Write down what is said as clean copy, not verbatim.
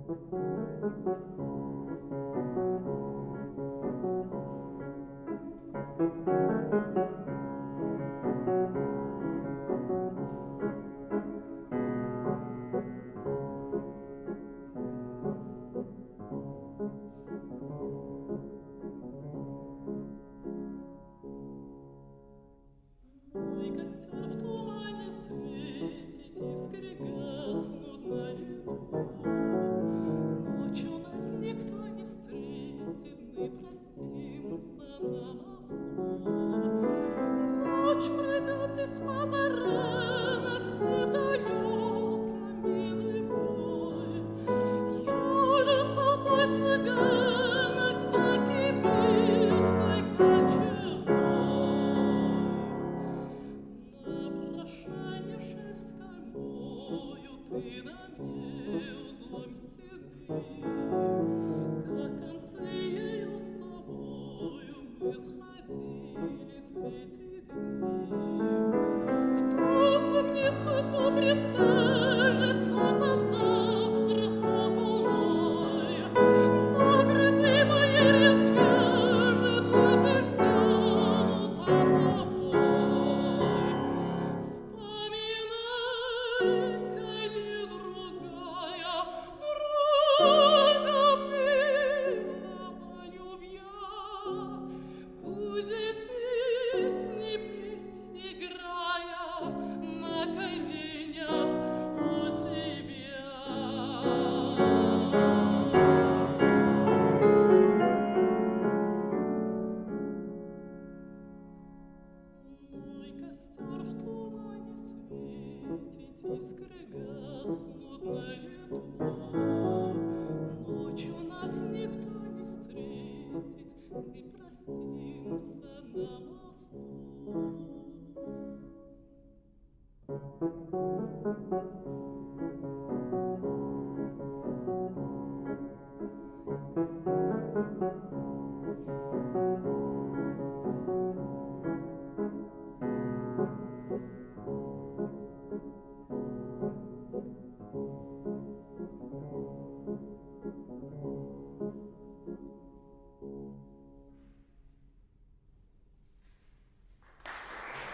Мой костер в тумане светит, искры гаснут на лету. Ночью нас никто не встретит, мы простимся на мосту. Ночь пройдет из позаранок, степь далека, милый мой. Я иду с толпой цыганок за кибиткой кочевой. На прошанье шерсть каймою ты на мне узлом стены. Как концы ее с тобою мы сходились в эти дни. Кто-то мне судьбу предскажет, кто-то завтра сокол мой на груди моей развяжет, узель стянут от тобой. Вспоминай-ка, не другая, друга милого любя, будет песни петь, играя на коленях у тебя. Мой костер в тумане светит, искры гаснут на лету. Ночью нас никто не встретит, мы простимся на мосту.